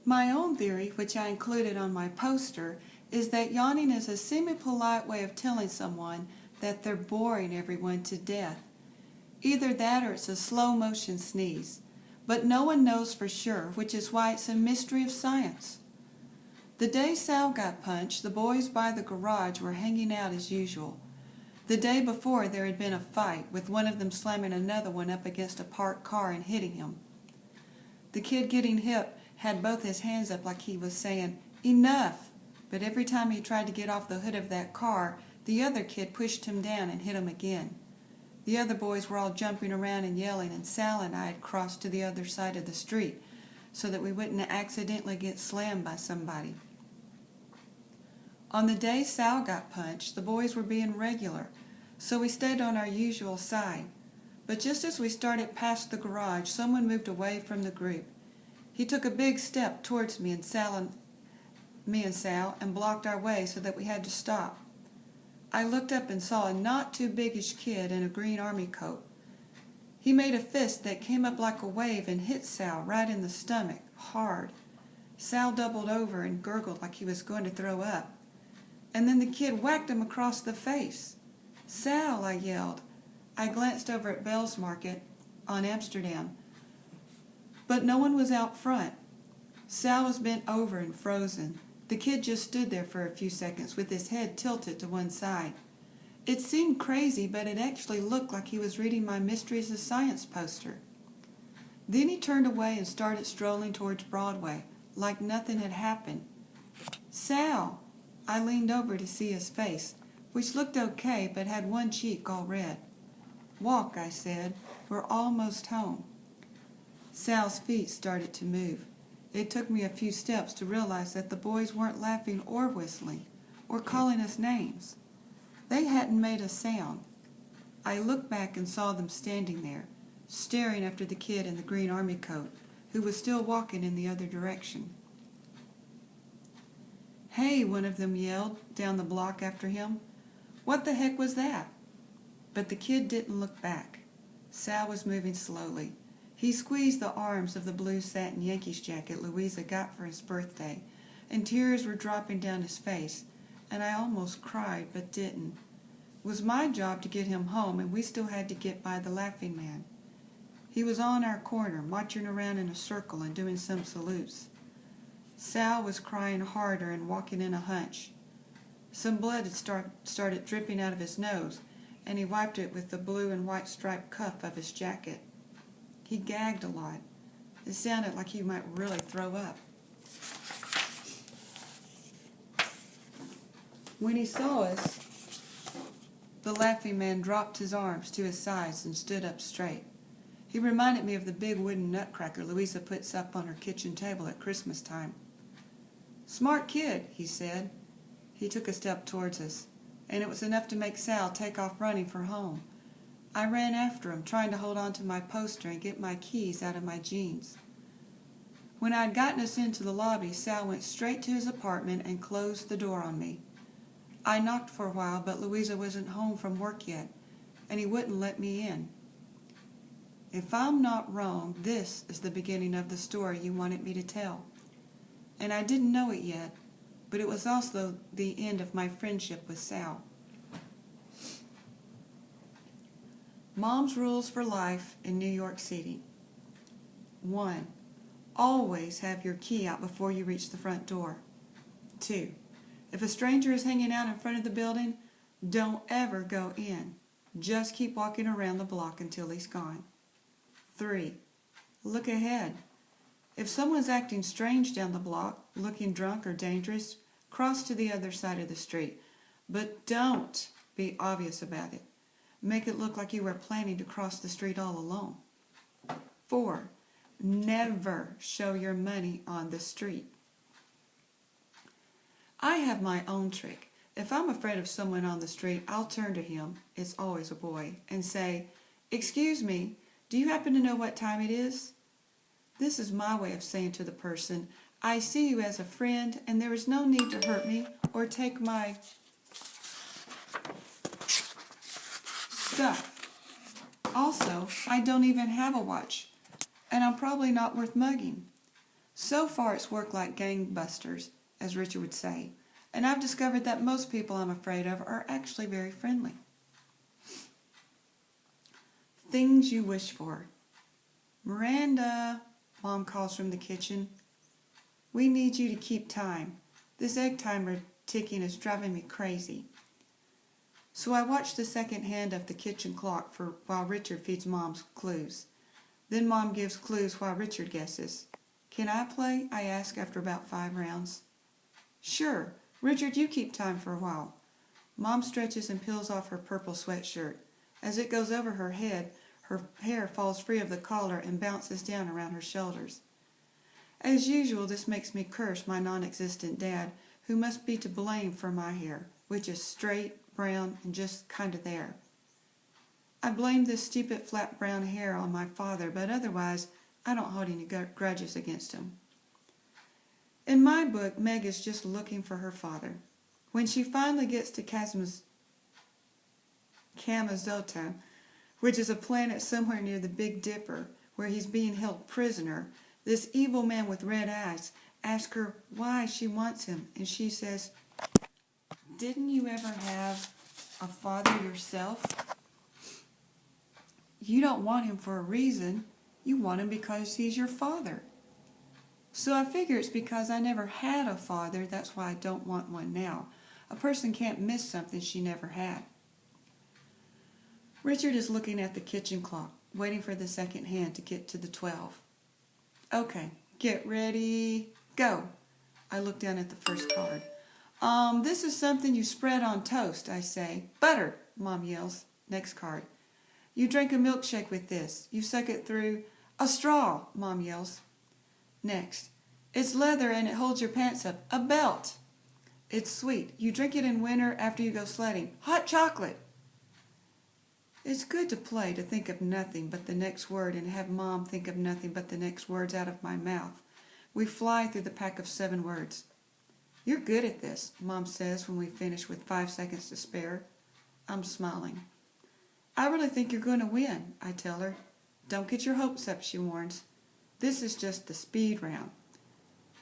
My own theory, which I included on my poster, is that yawning is a semi-polite way of telling someone that they're boring everyone to death. Either that or it's a slow-motion sneeze. But no one knows for sure, which is why it's a mystery of science. The day Sal got punched, the boys by the garage were hanging out as usual. The day before, there had been a fight, with one of them slamming another one up against a parked car and hitting him. The kid getting hit had both his hands up like he was saying, "Enough!" But every time he tried to get off the hood of that car, the other kid pushed him down and hit him again. The other boys were all jumping around and yelling, and Sal and I had crossed to the other side of the street so that we wouldn't accidentally get slammed by somebody. On the day Sal got punched, the boys were being regular, so we stayed on our usual side. But just as we started past the garage, someone moved away from the group. He took a big step towards me and Sal and blocked our way so that we had to stop. I looked up and saw a not too biggish kid in a green army coat. He made a fist that came up like a wave and hit Sal right in the stomach, hard. Sal doubled over and gurgled like he was going to throw up. And then the kid whacked him across the face. "Sal," I yelled. I glanced over at Bell's Market on Amsterdam, but no one was out front. Sal was bent over and frozen. The kid just stood there for a few seconds with his head tilted to one side. It seemed crazy, but it actually looked like he was reading my Mysteries of Science poster. Then he turned away and started strolling towards Broadway, like nothing had happened. "Sal!" I leaned over to see his face, which looked okay but had one cheek all red. "Walk," I said. "We're almost home." Sal's feet started to move. It took me a few steps to realize that the boys weren't laughing or whistling or calling us names. They hadn't made a sound. I looked back and saw them standing there, staring after the kid in the green army coat, who was still walking in the other direction. "Hey," one of them yelled down the block after him. "What the heck was that?" But the kid didn't look back. Sal was moving slowly. He squeezed the arms of the blue satin Yankees jacket Louisa got for his birthday, and tears were dropping down his face, and I almost cried but didn't. It was my job to get him home, and we still had to get by the Laughing Man. He was on our corner, marching around in a circle and doing some salutes. Sal was crying harder and walking in a hunch. Some blood had started dripping out of his nose, and he wiped it with the blue and white striped cuff of his jacket. He gagged a lot. It sounded like he might really throw up. When he saw us, the Laughing Man dropped his arms to his sides and stood up straight. He reminded me of the big wooden nutcracker Louisa puts up on her kitchen table at Christmas time. "Smart kid," he said. He took a step towards us, and it was enough to make Sal take off running for home. I ran after him, trying to hold on to my poster and get my keys out of my jeans. When I had gotten us into the lobby, Sal went straight to his apartment and closed the door on me. I knocked for a while, but Louisa wasn't home from work yet, and he wouldn't let me in. If I'm not wrong, this is the beginning of the story you wanted me to tell. And I didn't know it yet, but it was also the end of my friendship with Sal. Mom's rules for life in New York City. 1. Always have your key out before you reach the front door. 2. If a stranger is hanging out in front of the building, don't ever go in. Just keep walking around the block until he's gone. 3. Look ahead. If someone's acting strange down the block, looking drunk or dangerous, cross to the other side of the street. But don't be obvious about it. Make it look like you were planning to cross the street all alone. 4. Never show your money on the street. I have my own trick. If I'm afraid of someone on the street, I'll turn to him, it's always a boy, and say, "Excuse me, do you happen to know what time it is?" This is my way of saying to the person, "I see you as a friend, and there is no need to hurt me or take my stuff. Also, I don't even have a watch, and I'm probably not worth mugging." So far it's worked like gangbusters, as Richard would say, and I've discovered that most people I'm afraid of are actually very friendly. Things you wish for. Miranda, Mom calls from the kitchen. We need you to keep time. This egg timer ticking is driving me crazy. So I watch the second hand of the kitchen clock while Richard feeds Mom's clues. Then Mom gives clues while Richard guesses. Can I play? I ask after about 5 rounds. Sure. Richard, you keep time for a while. Mom stretches and peels off her purple sweatshirt. As it goes over her head, her hair falls free of the collar and bounces down around her shoulders. As usual, this makes me curse my non-existent dad, who must be to blame for my hair, which is straight, brown, and just kind of there. I blame this stupid flat brown hair on my father, but otherwise, I don't hold any grudges against him. In my book, Meg is just looking for her father. When she finally gets to Kamazota, which is a planet somewhere near the Big Dipper, where he's being held prisoner, this evil man with red eyes asks her why she wants him, and she says, "Didn't you ever have a father yourself? You don't want him for a reason. You want him because he's your father." So I figure it's because I never had a father, that's why I don't want one now. A person can't miss something she never had. Richard is looking at the kitchen clock, waiting for the second hand to get to the 12. Okay, get ready, go. I look down at the first card. This is something you spread on toast, I say. Butter, Mom yells. Next card. You drink a milkshake with this. You suck it through a straw, Mom yells. Next. It's leather and it holds your pants up. A belt. It's sweet. You drink it in winter after you go sledding. Hot chocolate. It's good to play, to think of nothing but the next word and have Mom think of nothing but the next words out of my mouth. We fly through the pack of 7 words. You're good at this, Mom says when we finish with 5 seconds to spare. I'm smiling. I really think you're going to win, I tell her. Don't get your hopes up, she warns. This is just the speed round.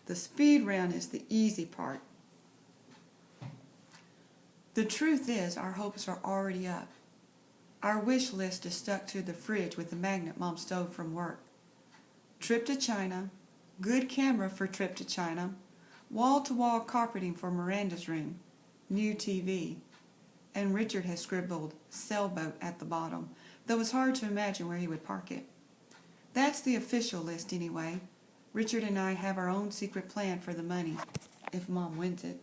The speed round is the easy part. The truth is, our hopes are already up. Our wish list is stuck to the fridge with the magnet Mom stole from work. Trip to China, good camera for trip to China, wall-to-wall carpeting for Miranda's room, new TV, and Richard has scribbled sailboat at the bottom, though it's hard to imagine where he would park it. That's the official list anyway. Richard and I have our own secret plan for the money, if Mom wins it.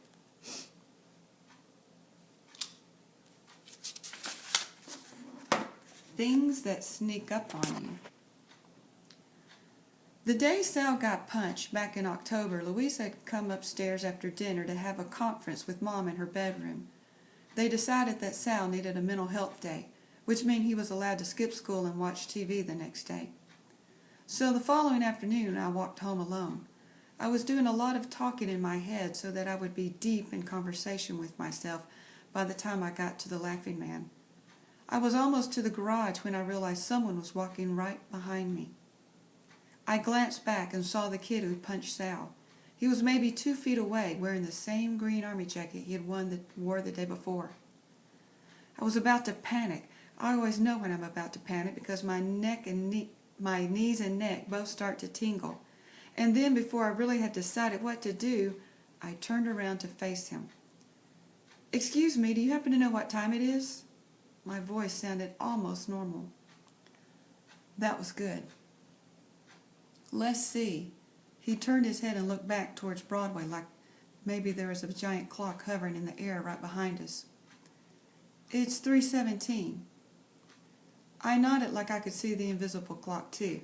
Things that sneak up on you. The day Sal got punched back in October, Louise had come upstairs after dinner to have a conference with Mom in her bedroom. They decided that Sal needed a mental health day, which meant he was allowed to skip school and watch TV the next day. So the following afternoon, I walked home alone. I was doing a lot of talking in my head so that I would be deep in conversation with myself by the time I got to the Laughing Man. I was almost to the garage when I realized someone was walking right behind me. I glanced back and saw the kid who punched Sal. He was maybe 2 feet away, wearing the same green army jacket he had wore the day before. I was about to panic. I always know when I'm about to panic because my knees and neck both start to tingle. And then before I really had decided what to do, I turned around to face him. "Excuse me, do you happen to know what time it is?" My voice sounded almost normal. That was good. "Let's see." He turned his head and looked back towards Broadway like maybe there was a giant clock hovering in the air right behind us. "It's 3:17. I nodded like I could see the invisible clock too.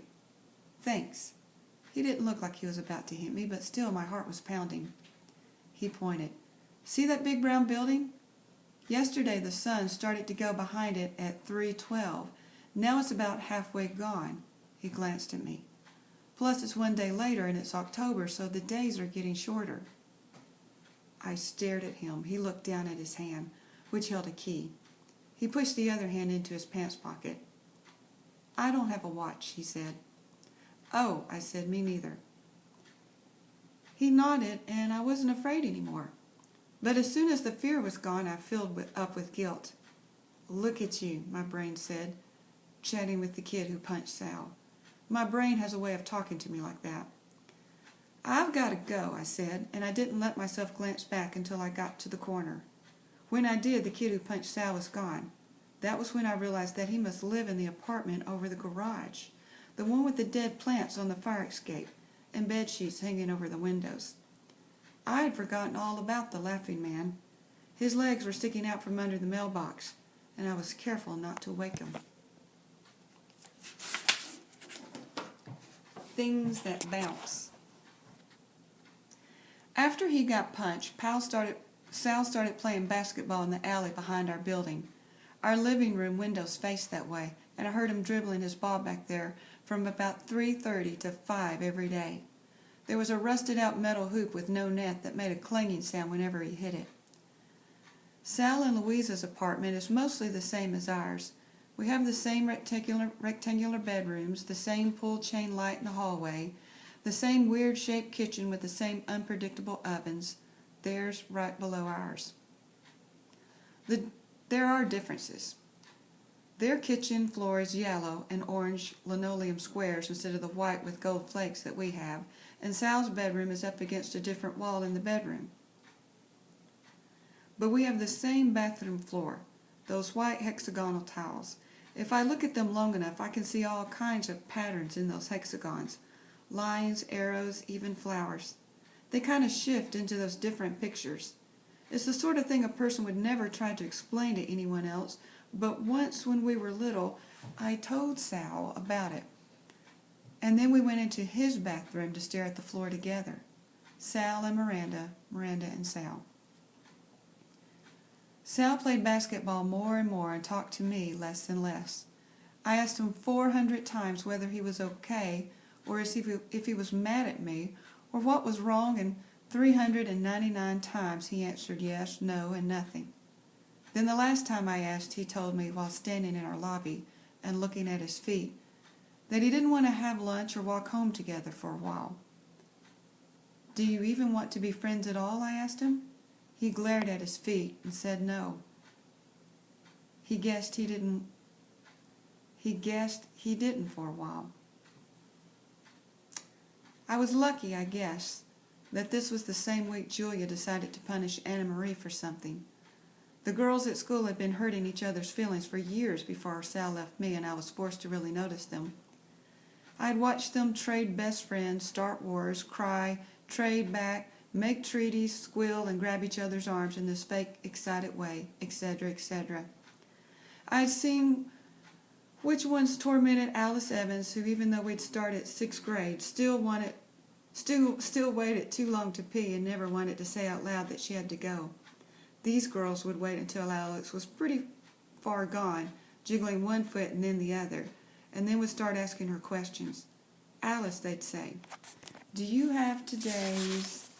"Thanks." He didn't look like he was about to hit me, but still my heart was pounding. He pointed. "See that big brown building? Yesterday the sun started to go behind it at 3:12. Now it's about halfway gone." He glanced at me. "Plus it's 1 day later and it's October, so the days are getting shorter." I stared at him. He looked down at his hand, which held a key. He pushed the other hand into his pants pocket. "I don't have a watch," he said. "Oh," I said, "me neither." He nodded, and I wasn't afraid anymore. But as soon as the fear was gone, I filled up with guilt. "Look at you," my brain said, chatting with the kid who punched Sal. My brain has a way of talking to me like that. "I've got to go," I said, and I didn't let myself glance back until I got to the corner. When I did, the kid who punched Sal was gone. That was when I realized that he must live in the apartment over the garage, the one with the dead plants on the fire escape and bed sheets hanging over the windows. I had forgotten all about the laughing man. His legs were sticking out from under the mailbox, and I was careful not to wake him. Things that bounce. After he got punched, Sal started playing basketball in the alley behind our building. Our living room windows faced that way, and I heard him dribbling his ball back there from about 3:30 to 5 every day. There was a rusted-out metal hoop with no net that made a clanging sound whenever he hit it. Sal and Louisa's apartment is mostly the same as ours. We have the same rectangular bedrooms, the same pull-chain light in the hallway, the same weird-shaped kitchen with the same unpredictable ovens, theirs right below ours. There are differences. Their kitchen floor is yellow and orange linoleum squares instead of the white with gold flakes that we have, and Sal's bedroom is up against a different wall in the bedroom. But we have the same bathroom floor, those white hexagonal tiles. If I look at them long enough, I can see all kinds of patterns in those hexagons. Lines, arrows, even flowers. They kind of shift into those different pictures. It's the sort of thing a person would never try to explain to anyone else, but once when we were little, I told Sal about it. And then we went into his bathroom to stare at the floor together. Sal and Miranda, Miranda and Sal. Sal played basketball more and more and talked to me less and less. I asked him 400 times whether he was okay or if he was mad at me or what was wrong, and 399 times he answered yes, no, and nothing. Then the last time I asked, he told me while standing in our lobby and looking at his feet that he didn't want to have lunch or walk home together for a while. "Do you even want to be friends at all?" I asked him. He glared at his feet and said no. He guessed he didn't for a while. I was lucky, I guess, that this was the same week Julia decided to punish Anna Marie for something. The girls at school had been hurting each other's feelings for years before Sal left me, and I was forced to really notice them. I had watched them trade best friends, start wars, cry, trade back, make treaties, squeal, and grab each other's arms in this fake, excited way, etc., etc. I had seen which ones tormented Alice Evans, who, even though we'd started 6th grade, still waited too long to pee and never wanted to say out loud that she had to go. These girls would wait until Alex was pretty far gone, jiggling one foot and then the other, and then would start asking her questions. "Alice," they'd say, "do you have today's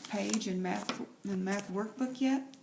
page in math workbook yet?"